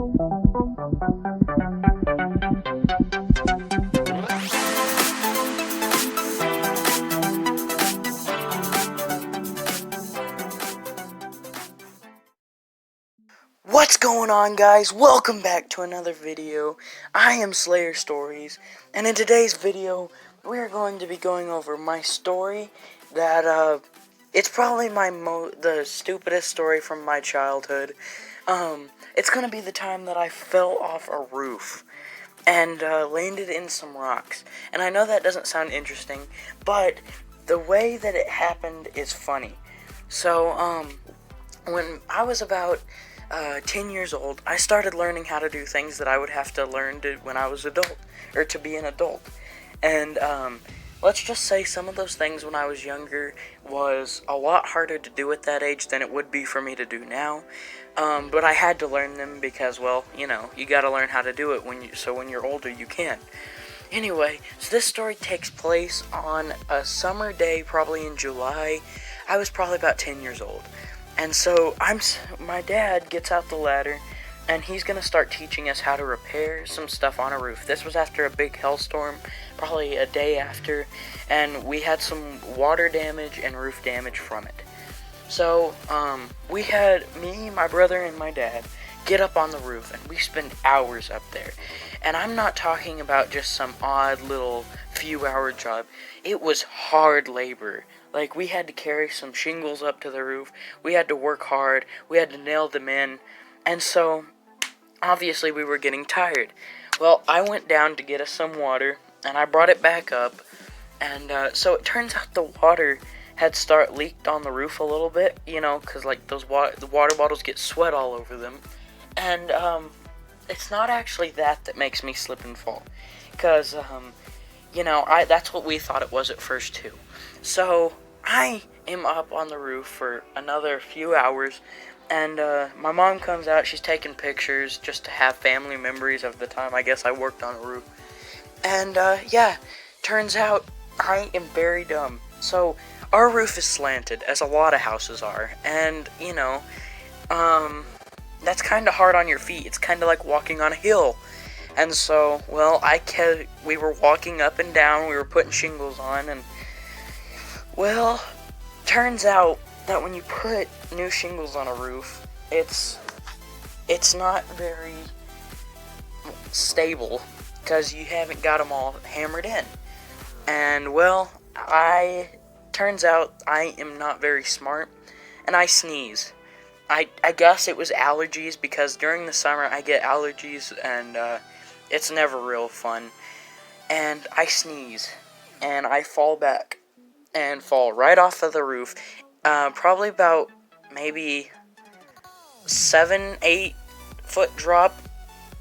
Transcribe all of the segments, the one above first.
What's going on, guys? Welcome back to another video. I am Slayer Stories, and in today's video, we're going to be going over my story that, it's probably the stupidest story from my childhood. It's gonna be the time that I fell off a roof and, landed in some rocks. And I know that doesn't sound interesting, but the way that it happened is funny. So, when I was about 10 years old, I started learning how to do things that I would have to learn when I was to be an adult. And, let's just say some of those things when I was younger was a lot harder to do at that age than it would be for me to do now. But I had to learn them because, well, you know, you gotta learn how to do it so when you're older you can. Anyway, so this story takes place on a summer day, probably in July. I was probably about 10 years old. And so my dad gets out the ladder, and he's gonna start teaching us how to repair some stuff on a roof. This was after a big hailstorm, probably a day after, and we had some water damage and roof damage from it. So, we had me, my brother, and my dad get up on the roof, and we spend hours up there. And I'm not talking about just some odd little few-hour job. It was hard labor. Like, we had to carry some shingles up to the roof, we had to work hard, we had to nail them in, and so, obviously we were getting tired. Well, I went down to get us some water, and I brought it back up, and, so it turns out the water had leaked on the roof a little bit, you know, because, like, the water bottles get sweat all over them, and, it's not actually that makes me slip and fall, because, you know, that's what we thought it was at first, too. So, I am up on the roof for another few hours, and my mom comes out. She's taking pictures just to have family memories of the time I guess I worked on a roof. And yeah, turns out I am very dumb. So our roof is slanted, as a lot of houses are, and you know, that's kind of hard on your feet. It's kind of like walking on a hill. And so, well, we were walking up and down. We were putting shingles on, and well, turns out that when you put new shingles on a roof, it's not very stable because you haven't got them all hammered in. And well, turns out I am not very smart, and I sneeze. I guess it was allergies, because during the summer I get allergies, and it's never real fun. And I sneeze, and I fall back and fall right off of the roof, probably about maybe 7-8 foot drop,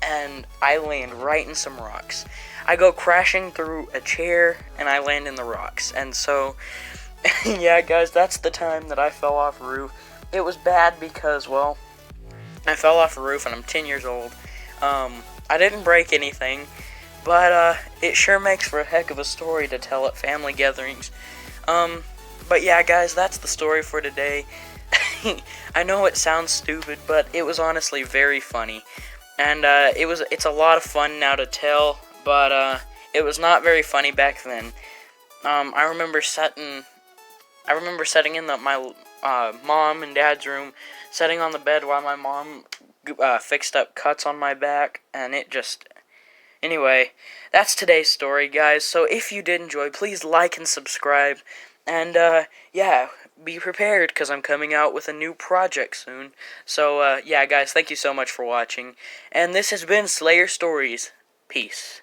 and I land right in some rocks. I go crashing through a chair, and I land in the rocks. And so, yeah, guys, that's the time that I fell off a roof. It was bad because, well, I fell off a roof, and I'm 10 years old. I didn't break anything, but it sure makes for a heck of a story to tell at family gatherings. But yeah, guys, that's the story for today. I know it sounds stupid, but it was honestly very funny. And, it's a lot of fun now to tell, but, it was not very funny back then. I remember sitting in my, mom and dad's room, sitting on the bed while my mom, fixed up cuts on my back, and anyway, that's today's story, guys. So if you did enjoy, please like and subscribe. And, yeah, be prepared, because I'm coming out with a new project soon. So, yeah, guys, thank you so much for watching. And this has been Slayer Stories. Peace.